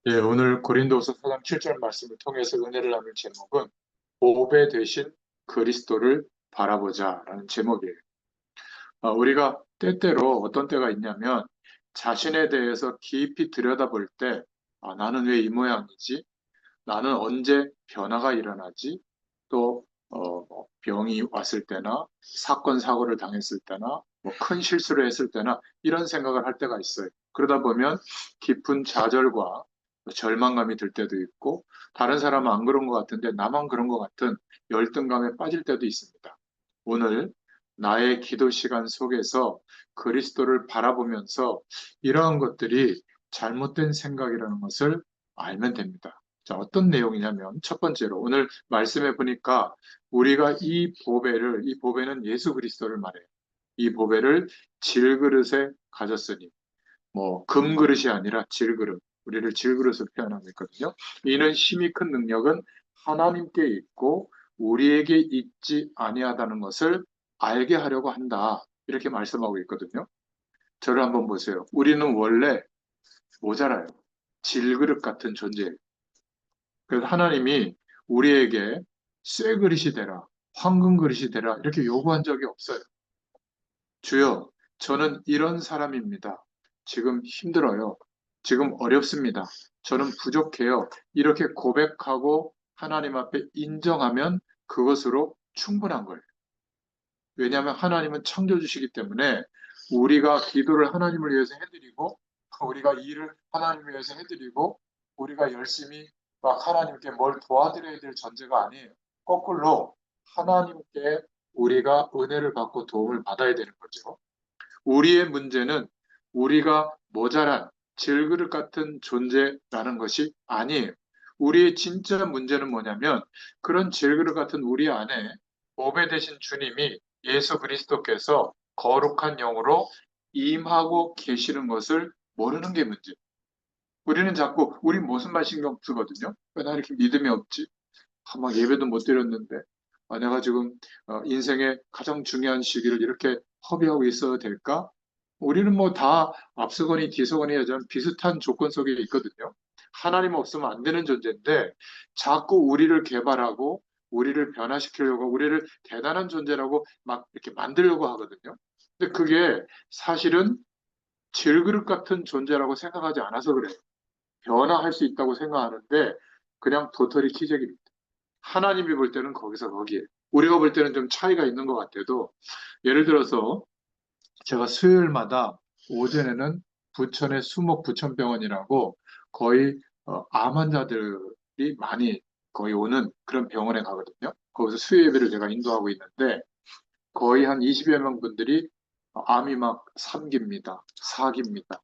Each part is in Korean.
예, 오늘 고린도서 4장 7절 말씀을 통해서 은혜를 나눌 제목은 보배 되신 그리스도를 바라보자라는 제목이에요. 우리가 때때로 어떤 때가 있냐면 자신에 대해서 깊이 들여다볼 때 나는 왜 이 모양이지? 나는 언제 변화가 일어나지? 또 병이 왔을 때나 사건 사고를 당했을 때나 뭐 큰 실수를 했을 때나 이런 생각을 할 때가 있어요. 그러다 보면 깊은 좌절과 절망감이 들 때도 있고 다른 사람은 안 그런 것 같은데 나만 그런 것 같은 열등감에 빠질 때도 있습니다. 오늘 나의 기도 시간 속에서 그리스도를 바라보면서 이러한 것들이 잘못된 생각이라는 것을 알면 됩니다. 자, 어떤 내용이냐면 첫 번째로 오늘 말씀해 보니까 우리가 이 보배는 예수 그리스도를 말해요. 이 보배를 질그릇에 가졌으니 뭐 금그릇이 아니라 질그릇. 우리를 질그릇으로 표현하고 있거든요. 이는 힘이 큰 능력은 하나님께 있고 우리에게 있지 아니하다는 것을 알게 하려고 한다. 이렇게 말씀하고 있거든요. 저를 한번 보세요. 우리는 원래 모자라요. 질그릇 같은 존재예요. 그래서 하나님이 우리에게 쇠 그릇이 되라, 황금 그릇이 되라 이렇게 요구한 적이 없어요. 주여, 저는 이런 사람입니다. 지금 힘들어요. 지금 어렵습니다. 저는 부족해요. 이렇게 고백하고 하나님 앞에 인정하면 그것으로 충분한 거예요. 왜냐하면 하나님은 창조주시기 때문에 우리가 기도를 하나님을 위해서 해드리고 우리가 일을 하나님을 위해서 해드리고 우리가 열심히 막 하나님께 뭘 도와드려야 될 전제가 아니에요. 거꾸로 하나님께 우리가 은혜를 받고 도움을 받아야 되는 거죠. 우리의 문제는 우리가 모자란 질그릇 같은 존재라는 것이 아니에요. 우리의 진짜 문제는 뭐냐면 그런 질그릇 같은 우리 안에 보배 되신 주님이 예수 그리스도께서 거룩한 영으로 임하고 계시는 것을 모르는 게 문제. 우리는 자꾸 우리 모습만 신경 쓰거든요. 왜 나 이렇게 믿음이 없지? 막 예배도 못 드렸는데 내가 지금 인생의 가장 중요한 시기를 이렇게 허비하고 있어도 될까? 우리는 뭐 다 앞서거니 뒤서거니 하지만 비슷한 조건 속에 있거든요. 하나님 없으면 안 되는 존재인데 자꾸 우리를 개발하고 우리를 변화시키려고 우리를 대단한 존재라고 막 이렇게 만들려고 하거든요. 근데 그게 사실은 질그릇 같은 존재라고 생각하지 않아서 그래요. 변화할 수 있다고 생각하는데 그냥 도토리 키재기입니다. 하나님이 볼 때는 거기서 거기에. 우리가 볼 때는 좀 차이가 있는 것 같아도, 예를 들어서 제가 수요일마다 오전에는 부천의 수목 부천병원이라고 거의 암 환자들이 많이 거의 오는 그런 병원에 가거든요. 거기서 수요 예배를 제가 인도하고 있는데 거의 한 20여 명 분들이 암이 막 3기입니다. 4기입니다.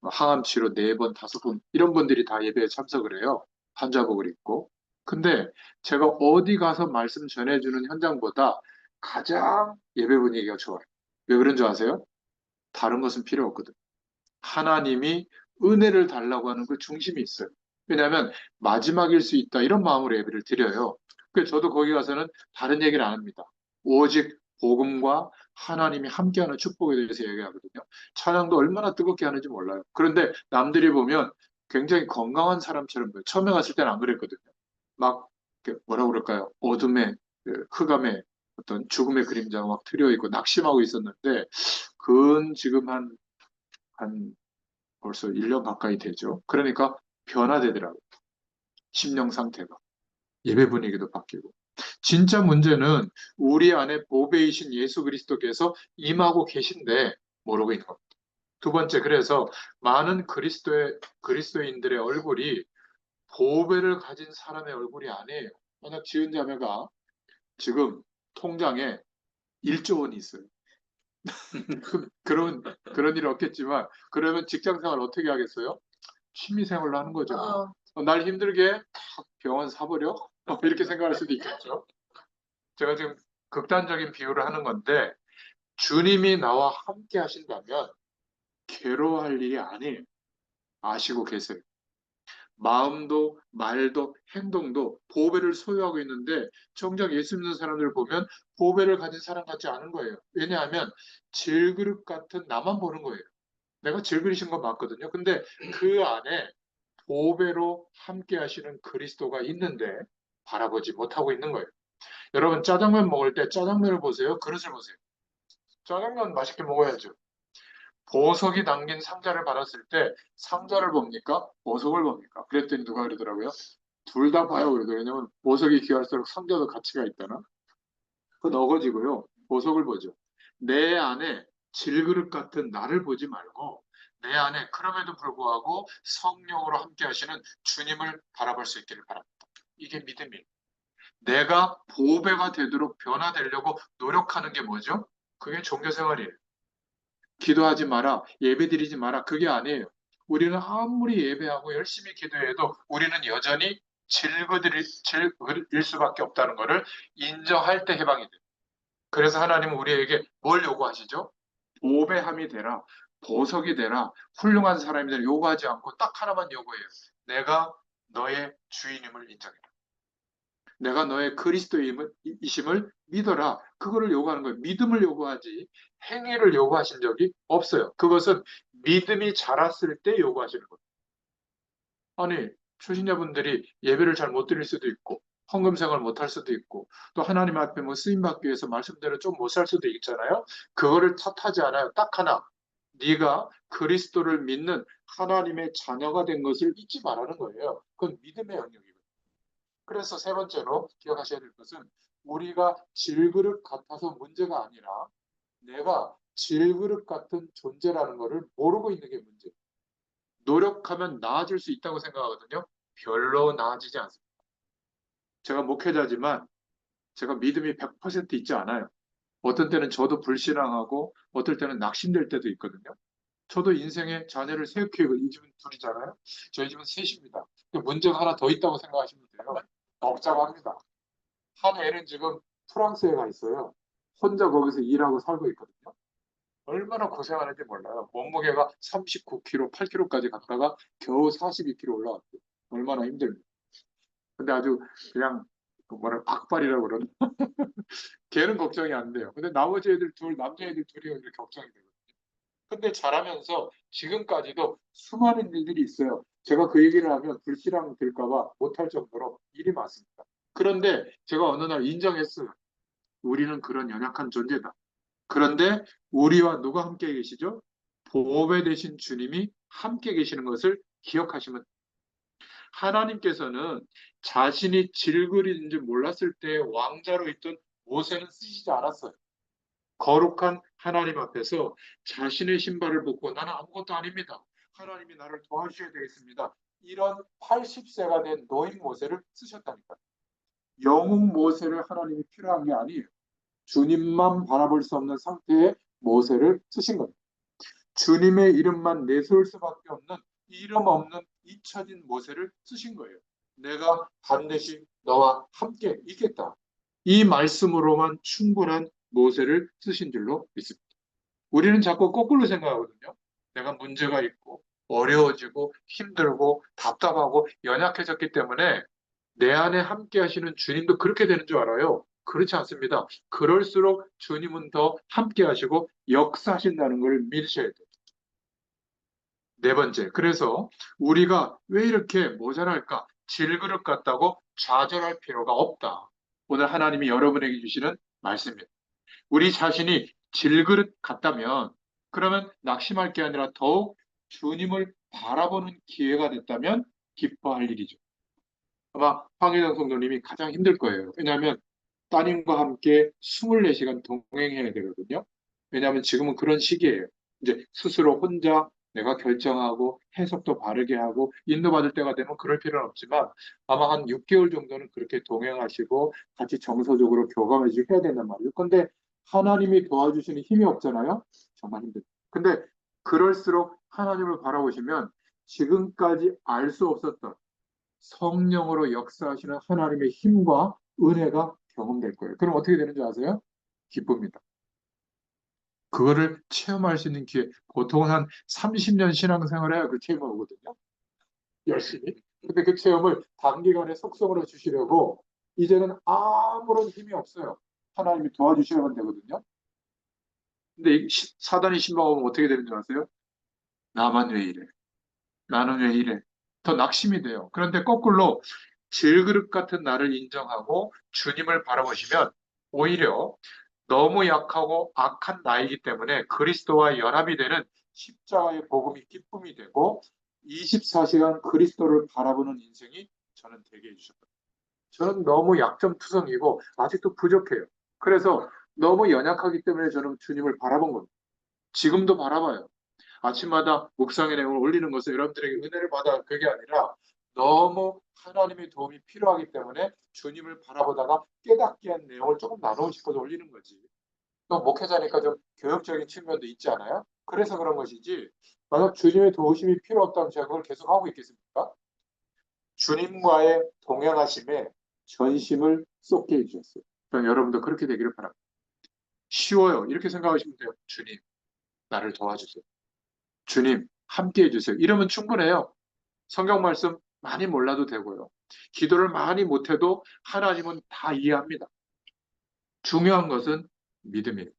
항암 치료 4번, 5번 이런 분들이 다 예배에 참석을 해요. 환자복을 입고. 근데 제가 어디 가서 말씀 전해주는 현장보다 가장 예배 분위기가 좋아요. 왜 그런 줄 아세요? 다른 것은 필요 없거든. 하나님이 은혜를 달라고 하는 그 중심이 있어요. 왜냐하면 마지막일 수 있다 이런 마음으로 예배를 드려요. 그래서 저도 거기 가서는 다른 얘기를 안 합니다. 오직 복음과 하나님이 함께하는 축복에 대해서 얘기하거든요. 찬양도 얼마나 뜨겁게 하는지 몰라요. 그런데 남들이 보면 굉장히 건강한 사람처럼 보여요. 처음에 갔을 때는 안 그랬거든요. 막 뭐라 그럴까요? 어둠의 흑암의 어떤 죽음의 그림자가 막 트여 있고 낙심하고 있었는데 근 지금 한 벌써 1년 가까이 되죠. 그러니까 변화되더라고요. 심령 상태가. 예배 분위기도 바뀌고. 진짜 문제는 우리 안에 보배이신 예수 그리스도께서 임하고 계신데 모르고 있는 겁니다. 두 번째, 그래서 많은 그리스도인들의 얼굴이 보배를 가진 사람의 얼굴이 아니에요. 만약 지은 자매가 지금 통장에 1조 원이 있어요. 그런 일은 없겠지만, 그러면 직장 생활 어떻게 하겠어요? 취미 생활로 하는 거죠. 날 힘들게 병원 사버려? 이렇게 생각할 수도 있겠죠. 제가 지금 극단적인 비유를 하는 건데, 주님이 나와 함께 하신다면 괴로워할 일이 아니에요. 아시고 계세요. 마음도, 말도, 행동도 보배를 소유하고 있는데, 정작 예수 믿는 사람들 보면 보배를 가진 사람 같지 않은 거예요. 왜냐하면 질그릇 같은 나만 보는 거예요. 내가 질그릇인 건 맞거든요. 근데 그 안에 보배로 함께 하시는 그리스도가 있는데 바라보지 못하고 있는 거예요. 여러분 짜장면 먹을 때 짜장면을 보세요? 그릇을 보세요? 짜장면 맛있게 먹어야죠. 보석이 담긴 상자를 받았을 때 상자를 봅니까? 보석을 봅니까? 그랬더니 누가 그러더라고요. 둘 다 봐요. 그러더라고요. 왜냐면 보석이 귀할수록 상자도 가치가 있다나? 그건 어거지고요. 보석을 보죠. 내 안에 질그릇 같은 나를 보지 말고 내 안에 그럼에도 불구하고 성령으로 함께 하시는 주님을 바라볼 수 있기를 바랍니다. 이게 믿음이에요. 내가 보배가 되도록 변화되려고 노력하는 게 뭐죠? 그게 종교생활이에요. 기도하지 마라, 예배드리지 마라. 그게 아니에요. 우리는 아무리 예배하고 열심히 기도해도 우리는 여전히 질그릴 수밖에 없다는 것을 인정할 때 해방이 돼요. 그래서 하나님은 우리에게 뭘 요구하시죠? 보배함이 되라, 보석이 되라, 훌륭한 사람이 되라 요구하지 않고 딱 하나만 요구해요. 내가 너의 주인임을 인정해라. 내가 너의 그리스도이심을 믿어라. 그거를 요구하는 거예요. 믿음을 요구하지 행위를 요구하신 적이 없어요. 그것은 믿음이 자랐을 때 요구하시는 거예요. 아니, 초신자분들이 예배를 잘 못 드릴 수도 있고 헌금 생활 못 할 수도 있고 또 하나님 앞에 뭐 쓰임 받기 위해서 말씀대로 좀 못 살 수도 있잖아요. 그거를 탓하지 않아요. 딱 하나. 네가 그리스도를 믿는 하나님의 자녀가 된 것을 잊지 말라는 거예요. 그건 믿음의 영역이거든요. 그래서 세 번째로 기억하셔야 될 것은 우리가 질그릇 같아서 문제가 아니라 내가 질그릇 같은 존재라는 것을 모르고 있는 게 문제예요. 노력하면 나아질 수 있다고 생각하거든요. 별로 나아지지 않습니다. 제가 목회자지만 제가 믿음이 100% 있지 않아요. 어떤 때는 저도 불신앙하고 어떨 때는 낙심될 때도 있거든요. 저도 인생에 자녀를 세 키우고 이 집은 둘이잖아요. 저희 집은 셋입니다. 문제가 하나 더 있다고 생각하시면 돼요. 복잡합니다. 한 애는 지금 프랑스에 가 있어요. 혼자 거기서 일하고 살고 있거든요. 얼마나 고생하는지 몰라요. 몸무게가 39kg, 8kg까지 갔다가 겨우 42kg 올라왔대요. 얼마나 힘들까. 근데 아주 그냥 그 뭐라 박발이라고 그러나? 걔는 걱정이 안 돼요. 근데 나머지 애들 둘, 남자애들 둘이 이렇게 걱정이 되거든요. 근데 자라면서 지금까지도 수많은 일들이 있어요. 제가 그 얘기를 하면 불신앙 될까봐 못할 정도로 일이 많습니다. 그런데 제가 어느 날 인정했어요. 우리는 그런 연약한 존재다. 그런데 우리와 누가 함께 계시죠? 보배 되신 주님이 함께 계시는 것을 기억하시면 하나님께서는 자신이 질그리는 줄 몰랐을 때 왕자로 있던 모세는 쓰시지 않았어요. 거룩한 하나님 앞에서 자신의 신발을 벗고 나는 아무것도 아닙니다. 하나님이 나를 도와주셔야 되겠습니다. 이런 80세가 된 노인 모세를 쓰셨다니까요. 영웅 모세를 하나님이 필요한 게 아니에요. 주님만 바라볼 수 없는 상태의 모세를 쓰신 겁니다. 주님의 이름만 내세울 수밖에 없는 이름 없는 잊혀진 모세를 쓰신 거예요. 내가 반드시 너와 함께 있겠다. 이 말씀으로만 충분한 모세를 쓰신 줄로 믿습니다. 우리는 자꾸 거꾸로 생각하거든요. 내가 문제가 있고 어려워지고 힘들고 답답하고 연약해졌기 때문에 내 안에 함께 하시는 주님도 그렇게 되는 줄 알아요. 그렇지 않습니다. 그럴수록 주님은 더 함께 하시고 역사하신다는 걸 믿으셔야 돼요. 네 번째, 그래서 우리가 왜 이렇게 모자랄까? 질그릇 같다고 좌절할 필요가 없다. 오늘 하나님이 여러분에게 주시는 말씀입니다. 우리 자신이 질그릇 같다면 그러면 낙심할 게 아니라 더욱 주님을 바라보는 기회가 됐다면 기뻐할 일이죠. 아마 황혜정 성도님이 가장 힘들 거예요. 왜냐하면 따님과 함께 24시간 동행해야 되거든요. 왜냐하면 지금은 그런 시기예요. 이제 스스로 혼자 내가 결정하고 해석도 바르게 하고 인도받을 때가 되면 그럴 필요는 없지만 아마 한 6개월 정도는 그렇게 동행하시고 같이 정서적으로 교감해주고 해야 된단 말이에요. 근데 하나님이 도와주시는 힘이 없잖아요. 정말 힘들어요. 근데 그럴수록 하나님을 바라보시면 지금까지 알 수 없었던 성령으로 역사하시는 하나님의 힘과 은혜가 경험될 거예요. 그럼 어떻게 되는 줄 아세요? 기쁩니다. 그거를 체험할 수 있는 기회, 보통은 한 30년 신앙생활 해야 그 체험을 오거든요. 열심히. 근데 그 체험을 단기간에 속성으로 주시려고 이제는 아무런 힘이 없어요. 하나님이 도와주셔야만 되거든요. 근데 사단이 신방하면 어떻게 되는 줄 아세요? 나만 왜 이래? 나는 왜 이래? 더 낙심이 돼요. 그런데 거꾸로 질그릇 같은 나를 인정하고 주님을 바라보시면 오히려 너무 약하고 악한 나이기 때문에 그리스도와 연합이 되는 십자가의 복음이 기쁨이 되고 24시간 그리스도를 바라보는 인생이 저는 되게 해주셨거든요. 저는 너무 약점투성이고 아직도 부족해요. 그래서 너무 연약하기 때문에 저는 주님을 바라본 겁니다. 지금도 바라봐요. 아침마다 묵상의 내용을 올리는 것은 여러분들에게 은혜를 받아 그게 아니라 너무 하나님의 도움이 필요하기 때문에 주님을 바라보다가 깨닫게 한 내용을 조금 나누고 싶어서 올리는 거지. 또 목회자니까 좀 교육적인 측면도 있지 않아요? 그래서 그런 것이지. 만약 주님의 도우심이 필요 없다면 제가 그걸 계속 하고 있겠습니까? 주님과의 동행하심에 전심을 쏟게 해주셨어요. 그럼 여러분도 그렇게 되기를 바랍니다. 쉬워요. 이렇게 생각하시면 돼요. 주님, 나를 도와주세요. 주님, 함께 해주세요. 이러면 충분해요. 성경 말씀 많이 몰라도 되고요. 기도를 많이 못해도 하나님은 다 이해합니다. 중요한 것은 믿음이에요.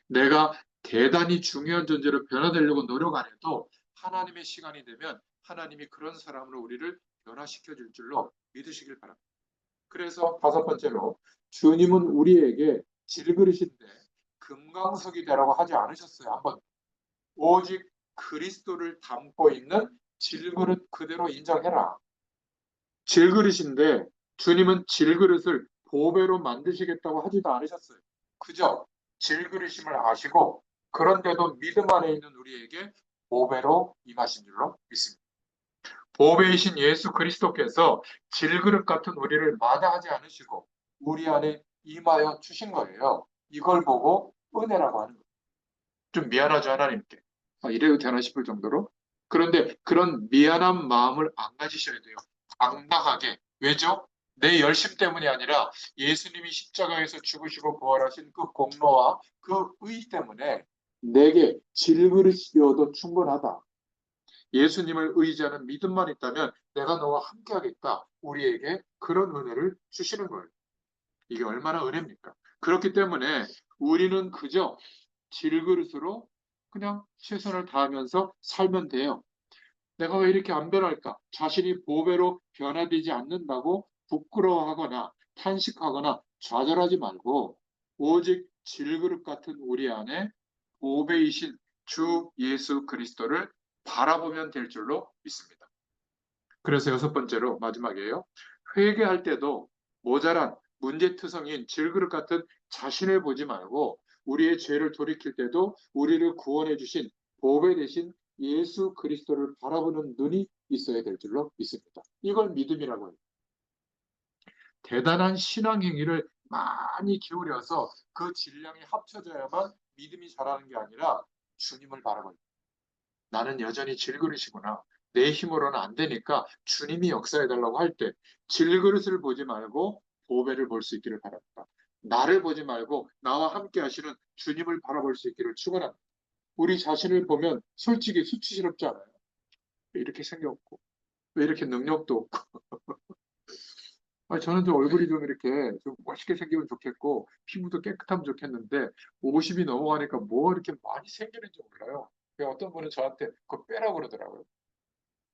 내가 대단히 중요한 존재로 변화되려고 노력 안 해도 하나님의 시간이 되면 하나님이 그런 사람으로 우리를 변화시켜 줄 줄로 믿으시길 바랍니다. 그래서 다섯 번째로 주님은 우리에게 질그릇인데 금강석이 되라고 하지 않으셨어요. 한번 오직 그리스도를 담고 있는 질그릇 그대로 인정해라. 질그릇인데 주님은 질그릇을 보배로 만드시겠다고 하지도 않으셨어요. 그저 질그릇임을 아시고 그런데도 믿음 안에 있는 우리에게 보배로 임하신 줄로 믿습니다. 보배이신 예수 그리스도께서 질그릇 같은 우리를 마다하지 않으시고 우리 안에 임하여 주신 거예요. 이걸 보고 은혜라고 하는 거예요. 좀 미안하죠, 하나님께. 이래도 되나 싶을 정도로. 그런데 그런 미안한 마음을 안 가지셔야 돼요. 당당하게. 왜죠? 내 열심 때문이 아니라 예수님이 십자가에서 죽으시고 부활하신 그 공로와 그 의 때문에 내게 질그릇이어도 충분하다. 예수님을 의지하는 믿음만 있다면 내가 너와 함께 하겠다. 우리에게 그런 은혜를 주시는 거예요. 이게 얼마나 은혜입니까? 그렇기 때문에 우리는 그저 질그릇으로 그냥 최선을 다하면서 살면 돼요. 내가 왜 이렇게 안 변할까? 자신이 보배로 변화되지 않는다고 부끄러워하거나 탄식하거나 좌절하지 말고 오직 질그릇 같은 우리 안에 보배이신 주 예수 그리스도를 바라보면 될 줄로 믿습니다. 그래서 여섯 번째로 마지막이에요. 회개할 때도 모자란 문제투성인 질그릇 같은 자신을 보지 말고 우리의 죄를 돌이킬 때도 우리를 구원해 주신 보배 되신 예수 그리스도를 바라보는 눈이 있어야 될 줄로 믿습니다. 이걸 믿음이라고 해요. 대단한 신앙 행위를 많이 기울여서 그 질량이 합쳐져야만 믿음이 자라는 게 아니라 주님을 바라보는 거예요. 나는 여전히 질그릇이구나. 내 힘으로는 안 되니까 주님이 역사해달라고 할 때 질그릇을 보지 말고 보배를 볼 수 있기를 바랍니다. 나를 보지 말고 나와 함께 하시는 주님을 바라볼 수 있기를 축원합니다. 우리 자신을 보면 솔직히 수치스럽지 않아요? 왜 이렇게 생겼고 왜 이렇게 능력도 없고 저는 좀 얼굴이 좀 이렇게 좀 멋있게 생기면 좋겠고 피부도 깨끗하면 좋겠는데 50이 넘어가니까 뭐 이렇게 많이 생기는지 몰라요. 어떤 분은 저한테 그거 빼라고 그러더라고요.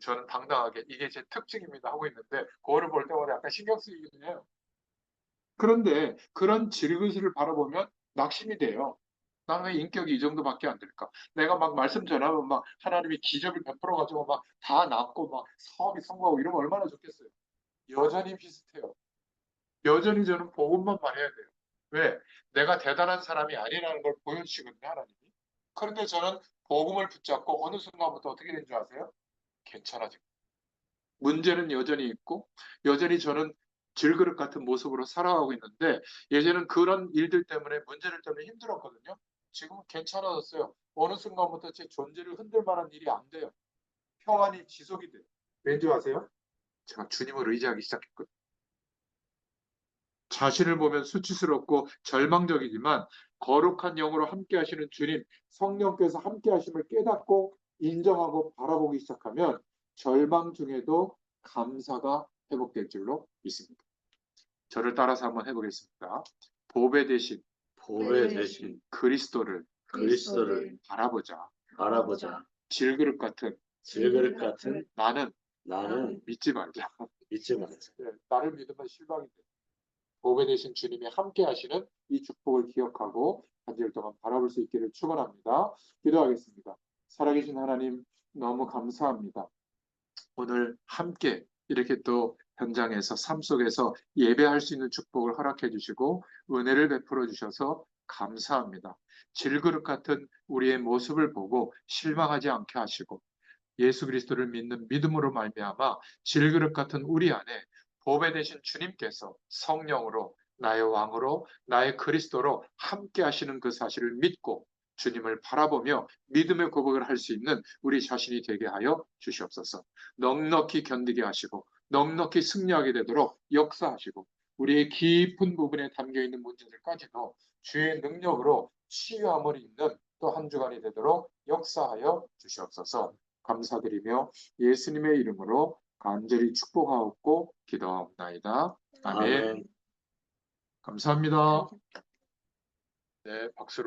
저는 당당하게 이게 제 특징입니다 하고 있는데 그거를 볼 때마다 약간 신경 쓰이긴 해요. 그런데 그런 질그릇을 바라보면 낙심이 돼요. 나는 왜 인격이 이 정도밖에 안 될까? 내가 막 말씀 전하면 막 하나님이 기적을 베풀어가지고 막 다 낫고 막 사업이 성공하고 이러면 얼마나 좋겠어요. 여전히 비슷해요. 여전히 저는 복음만 말해야 돼요. 왜? 내가 대단한 사람이 아니라는 걸 보여주시거든요, 하나님이. 그런데 저는 복음을 붙잡고 어느 순간부터 어떻게 된 줄 아세요? 괜찮아지고. 문제는 여전히 있고 여전히 저는 질그릇 같은 모습으로 살아가고 있는데 예전에는 그런 일들 때문에 문제들 때문에 힘들었거든요. 지금은 괜찮아졌어요. 어느 순간부터 제 존재를 흔들 만한 일이 안 돼요. 평안이 지속이 돼요. 왠지 아세요? 제가 주님을 의지하기 시작했거든요. 자신을 보면 수치스럽고 절망적이지만 거룩한 영으로 함께 하시는 주님, 성령께서 함께 하심을 깨닫고 인정하고 바라보기 시작하면 절망 중에도 감사가 회복될 줄로 믿습니다. 저를 따라서 한번 해보겠습니다. 보배 대신 보배 대신 그리스도를 그리스도를 바라보자. 바라보자. 질그릇 같은 질그릇 같은 나는 나는 믿지 말자. 믿지 말자. 예, 나를 믿으면 실망이 돼. 보배 되신 주님이 함께 하시는 이 축복을 기억하고 한 주일 동안 바라볼 수 있기를 축원합니다. 기도하겠습니다. 살아계신 하나님 너무 감사합니다. 오늘 함께 이렇게 또 현장에서 삶 속에서 예배할 수 있는 축복을 허락해 주시고 은혜를 베풀어 주셔서 감사합니다. 질그릇 같은 우리의 모습을 보고 실망하지 않게 하시고 예수 그리스도를 믿는 믿음으로 말미암아 질그릇 같은 우리 안에 보배 되신 주님께서 성령으로 나의 왕으로 나의 그리스도로 함께 하시는 그 사실을 믿고 주님을 바라보며 믿음의 고백을 할 수 있는 우리 자신이 되게 하여 주시옵소서. 넉넉히 견디게 하시고 넉넉히 승리하게 되도록 역사하시고 우리의 깊은 부분에 담겨 있는 문제들까지도 주의 능력으로 치유함을 입는 또 한 주간이 되도록 역사하여 주시옵소서. 감사드리며 예수님의 이름으로 간절히 축복하옵고 기도하옵나이다. 아멘. 아멘. 감사합니다. 네, 박수로